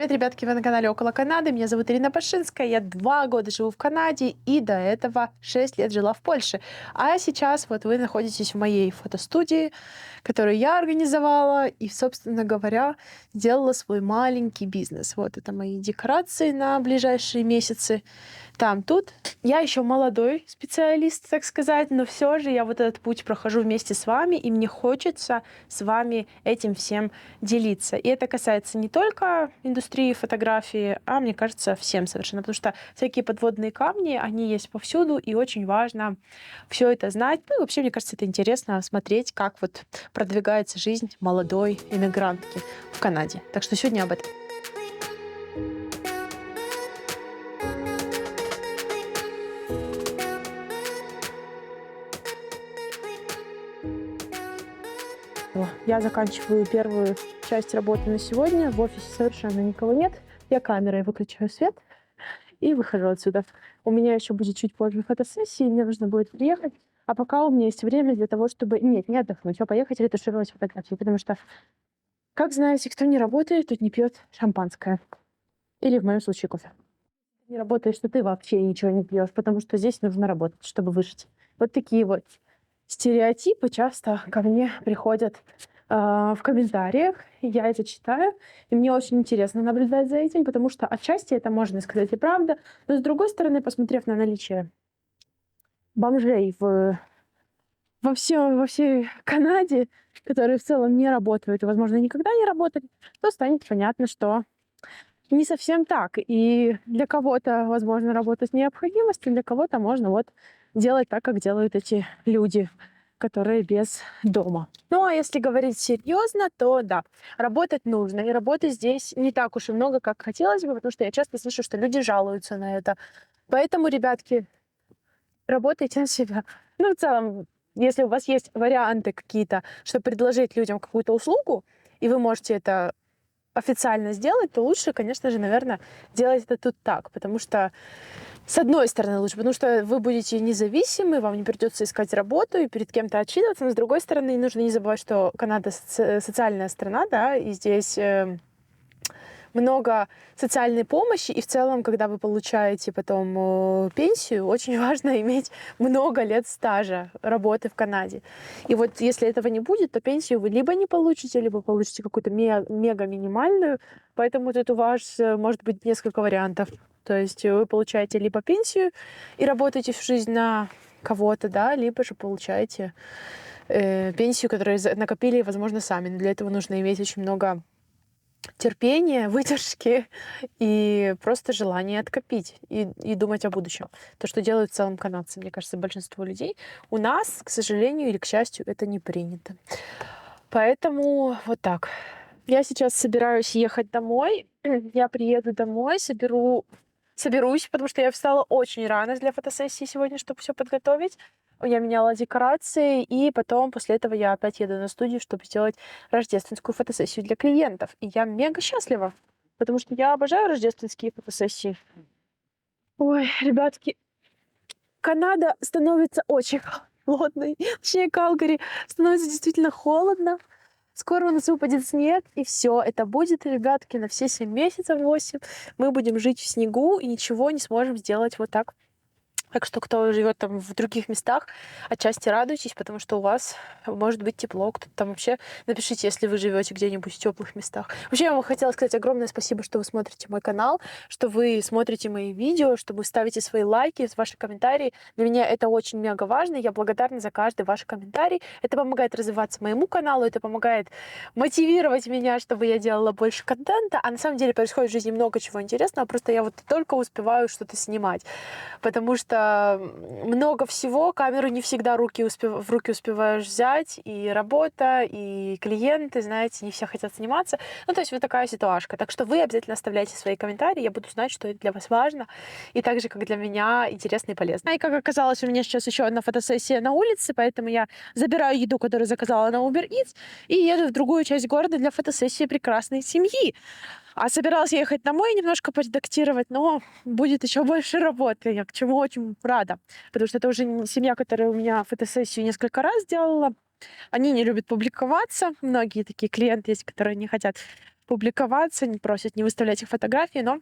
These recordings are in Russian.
Привет, ребятки, вы на канале Около Канады. Меня зовут Ирина Пашинская. Я 2 года живу в Канаде и до этого 6 лет жила в Польше. А сейчас вот вы находитесь в моей фотостудии, которую я организовала и, собственно говоря, сделала свой маленький бизнес. Вот это мои декорации на ближайшие месяцы. Там, тут. Я еще молодой специалист, так сказать, но все же я вот этот путь прохожу вместе с вами, и мне хочется с вами этим всем делиться. И это касается не только индустрии фотографии, а, мне кажется, всем совершенно. Потому что всякие подводные камни, они есть повсюду, и очень важно все это знать. Ну и вообще, мне кажется, это интересно смотреть, как вот продвигается жизнь молодой иммигрантки в Канаде. Так что сегодня об этом. Я заканчиваю первую часть работы на сегодня. В офисе совершенно никого нет. Я камерой выключаю свет и выхожу отсюда. У меня еще будет чуть позже фотосессия, мне нужно будет приехать. А пока у меня есть время для того, чтобы... Нет, не отдохнуть, а поехать ретушировать фотографии. Потому что, как знаете, кто не работает, тот не пьет шампанское. Или в моем случае кофе. Не работаешь, что ты вообще ничего не пьешь, потому что здесь нужно работать, чтобы выжить. Вот такие вот стереотипы часто ко мне приходят в комментариях. Я это читаю, и мне очень интересно наблюдать за этим, потому что отчасти это можно сказать и правда, но с другой стороны, посмотрев на наличие бомжей во всей Канаде, которые в целом не работают и, возможно, никогда не работали, то станет понятно, что не совсем так. И для кого-то, возможно, работать необходимость, и для кого-то можно вот делать так, как делают эти люди, которые без дома. Ну, а если говорить серьезно, то да, работать нужно. И работы здесь не так уж и много, как хотелось бы, потому что я часто слышу, что люди жалуются на это. Поэтому, ребятки, работайте на себя. Ну, в целом, если у вас есть варианты какие-то, чтобы предложить людям какую-то услугу, и вы можете это официально сделать, то лучше, конечно же, наверное, делать это тут так, потому что, с одной стороны, лучше, потому что вы будете независимы, вам не придется искать работу и перед кем-то отчитываться, но, с другой стороны, нужно не забывать, что Канада социальная страна, да, и здесь много социальной помощи, и в целом, когда вы получаете потом пенсию, очень важно иметь много лет стажа работы в Канаде. И вот если этого не будет, то пенсию вы либо не получите, либо получите какую-то мега минимальную, поэтому тут у вас может быть несколько вариантов. То есть вы получаете либо пенсию и работаете всю жизнь на кого-то, да, либо же получаете пенсию, которую накопили, возможно, сами. Но для этого нужно иметь очень много терпения, выдержки и просто желание откопить и думать о будущем. То, что делают в целом канадцы, мне кажется, большинство людей. У нас, к сожалению или к счастью, это не принято. Поэтому вот так. Я сейчас собираюсь ехать домой. Я приеду домой, соберусь, потому что я встала очень рано для фотосессии сегодня, чтобы все подготовить. Я меняла декорации, и потом после этого я опять еду на студию, чтобы сделать рождественскую фотосессию для клиентов. И я мега счастлива, потому что я обожаю рождественские фотосессии. Ой, ребятки, Канада становится очень холодной. Точнее, Калгари становится действительно холодно. Скоро у нас выпадет снег, и все, это будет, ребятки, на все 7 месяцев, 8. Мы будем жить в снегу и ничего не сможем сделать вот так. Так что кто живет там в других местах, отчасти радуйтесь, потому что у вас может быть тепло. Кто-то там вообще напишите, если вы живете где-нибудь в теплых местах. Вообще, я вам хотела сказать огромное спасибо, что вы смотрите мой канал, что вы смотрите мои видео, что вы ставите свои лайки, ваши комментарии. Для меня это очень мега важно. Я благодарна за каждый ваш комментарий. Это помогает развиваться моему каналу, это помогает мотивировать меня, чтобы я делала больше контента. А на самом деле происходит в жизни много чего интересного, просто я вот только успеваю что-то снимать. Потому что много всего, камеру не всегда в руки успеваешь взять, и работа, и клиенты, знаете, не все хотят сниматься. Ну, то есть вот такая ситуашка. Так что вы обязательно оставляйте свои комментарии, я буду знать, что это для вас важно, и так же, как для меня, интересно и полезно. И как оказалось, у меня сейчас еще одна фотосессия на улице, поэтому я забираю еду, которую заказала на Uber Eats, и еду в другую часть города для фотосессии прекрасной семьи. А собиралась я ехать домой немножко поредактировать, но будет еще больше работы, я к чему очень рада. Потому что это уже семья, которая у меня фотосессию несколько раз делала. Они не любят публиковаться. Многие такие клиенты есть, которые не хотят публиковаться, не просят не выставлять их фотографии, но,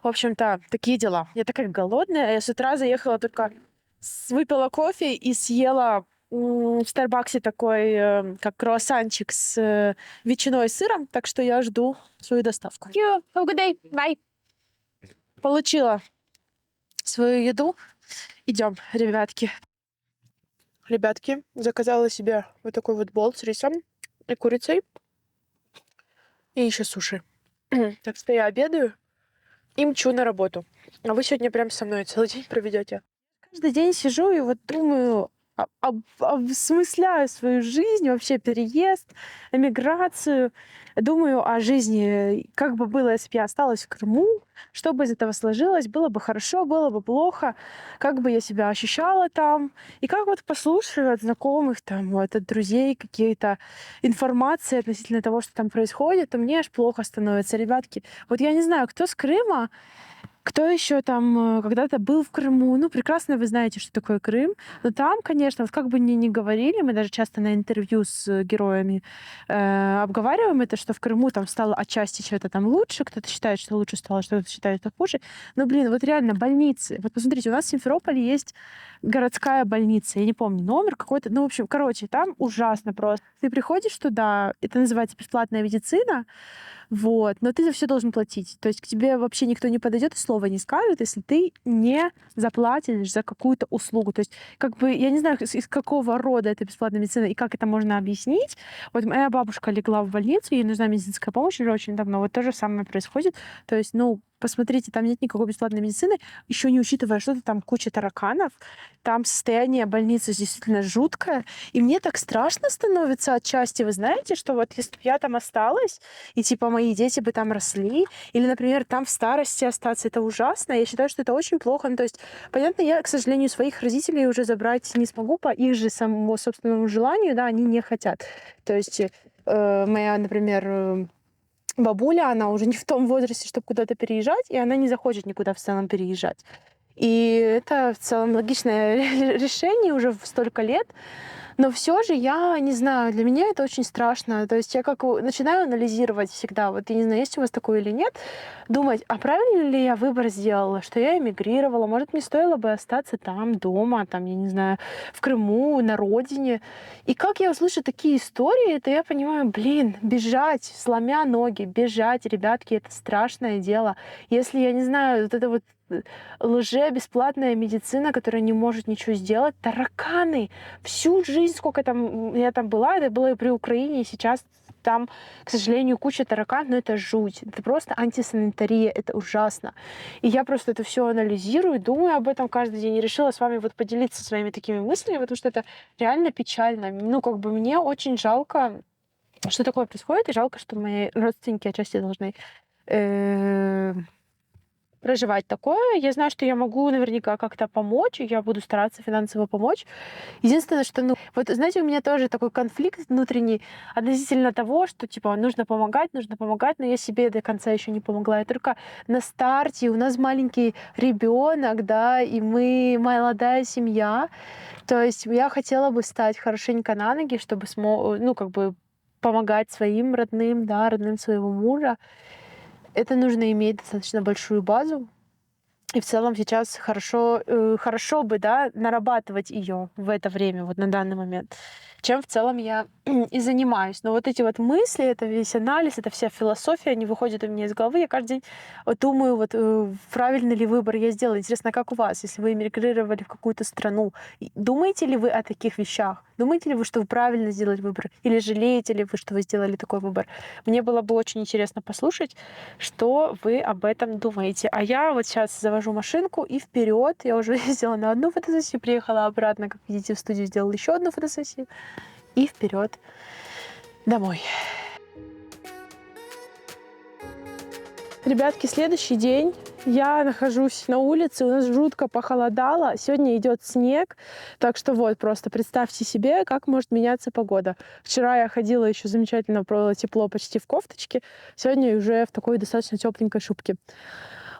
в общем-то, такие дела. Я такая голодная. Я с утра заехала только, выпила кофе и съела в Старбаксе такой, как круассанчик с ветчиной и сыром, так что я жду свою доставку. Have a good day. Bye. Получила свою еду. Идем, ребятки. Ребятки, заказала себе вот такой вот болт с рисом и курицей. И еще суши. Так что я обедаю и мчу на работу. А вы сегодня прям со мной целый день проведете. Каждый день сижу и вот думаю, осмысляю свою жизнь, вообще переезд, эмиграцию. Думаю о жизни, как бы было, если бы я осталась в Крыму, что бы из этого сложилось, было бы хорошо, было бы плохо, как бы я себя ощущала там. И как вот послушаю от знакомых, там, вот, от друзей какие-то информации относительно того, что там происходит, то мне аж плохо становится. Ребятки, вот я не знаю, кто с Крыма, кто еще там когда-то был в Крыму? Ну, прекрасно вы знаете, что такое Крым. Но там, конечно, вот как бы ни говорили, мы даже часто на интервью с героями обговариваем это, что в Крыму там стало отчасти что-то там лучше, кто-то считает, что лучше стало, кто-то считает, что хуже. Но, блин, вот реально больницы. Вот посмотрите, у нас в Симферополе есть городская больница, я не помню номер какой-то, ну, в общем, короче, там ужасно просто. Ты приходишь туда, это называется бесплатная медицина, вот, но ты за все должен платить. То есть к тебе вообще никто не подойдет и слова не скажет, если ты не заплатишь за какую-то услугу. То есть, как бы, я не знаю, из какого рода это бесплатная медицина и как это можно объяснить. Вот моя бабушка легла в больницу, ей нужна медицинская помощь уже очень давно. Вот то же самое происходит. То есть, ну, посмотрите, там нет никакой бесплатной медицины, еще не учитывая, что там куча тараканов, там состояние больницы действительно жуткое, и мне так страшно становится отчасти. Вы знаете, что вот если бы я там осталась, и типа мои дети бы там росли, или, например, там в старости остаться, это ужасно. Я считаю, что это очень плохо. Ну, то есть, понятно, я, к сожалению, своих родителей уже забрать не смогу по их же самому собственному желанию, да, они не хотят. То есть моя, например, бабуля, она уже не в том возрасте, чтобы куда-то переезжать, и она не захочет никуда в целом переезжать. И это в целом логичное решение уже в столько лет. Но все же я не знаю, для меня это очень страшно. То есть я как начинаю анализировать всегда, вот я не знаю, есть у вас такое или нет, думать, а правильно ли я выбор сделала, что я эмигрировала, может, мне стоило бы остаться там, дома, там, я не знаю, в Крыму, на родине. И как я услышу такие истории, то я понимаю, блин, бежать, сломя ноги, бежать, ребятки, это страшное дело. Если, я не знаю, вот это вот лже-бесплатная медицина, которая не может ничего сделать, тараканы, всю жизнь, сколько там я там была, это было и при Украине, и сейчас там, к сожалению, куча таракан, но это жуть. Это просто антисанитария, это ужасно. И я просто это все анализирую, думаю об этом каждый день. И решила с вами вот поделиться своими такими мыслями, потому что это реально печально. Ну, как бы мне очень жалко, что такое происходит, и жалко, что мои родственники отчасти должны проживать такое. Я знаю, что я могу наверняка как-то помочь, и я буду стараться финансово помочь. Единственное, что, ну, вот, знаете, у меня тоже такой конфликт внутренний относительно того, что, типа, нужно помогать, но я себе до конца еще не помогла. Я только на старте, у нас маленький ребенок, да, и мы молодая семья. То есть я хотела бы стать хорошенько на ноги, чтобы, ну, как бы помогать своим родным, да, родным своего мужа. Это нужно иметь достаточно большую базу. И в целом сейчас хорошо бы, да, нарабатывать ее в это время, вот на данный момент, чем в целом я и занимаюсь. Но вот эти вот мысли, это весь анализ, это вся философия, они выходят у меня из головы. Я каждый день вот думаю, вот правильный ли выбор я сделала. Интересно, как у вас, если вы эмигрировали в какую-то страну, думаете ли вы о таких вещах? Думаете ли вы, что вы правильно сделали выбор? Или жалеете ли вы, что вы сделали такой выбор? Мне было бы очень интересно послушать, что вы об этом думаете. А я вот сейчас завожу машинку и вперед. Я уже ездила на одну фотосессию, приехала обратно, как видите, в студию, сделала еще одну фотосессию. И вперед домой. Ребятки, следующий день. Я нахожусь на улице, у нас жутко похолодало. Сегодня идет снег, так что вот, просто представьте себе, как может меняться погода. Вчера я ходила еще замечательно, было тепло почти в кофточке, сегодня уже в такой достаточно тепленькой шубке.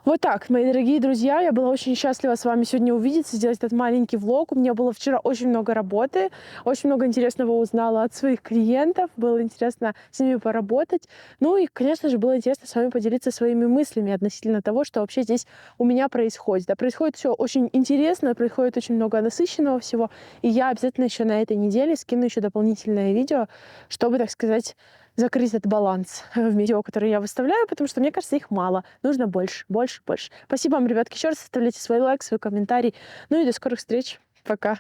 Вот так, мои дорогие друзья, я была очень счастлива с вами сегодня увидеться, сделать этот маленький влог. У меня было вчера очень много работы, очень много интересного узнала от своих клиентов, было интересно с ними поработать. Ну и, конечно же, было интересно с вами поделиться своими мыслями относительно того, что вообще здесь у меня происходит. Да, происходит все очень интересно, происходит очень много насыщенного всего, и я обязательно еще на этой неделе скину еще дополнительное видео, чтобы, так сказать, закрыть этот баланс в видео, которые я выставляю, потому что, мне кажется, их мало. Нужно больше, больше, больше. Спасибо вам, ребятки, еще раз. Оставляйте свой лайк, свой комментарий. Ну и до скорых встреч. Пока.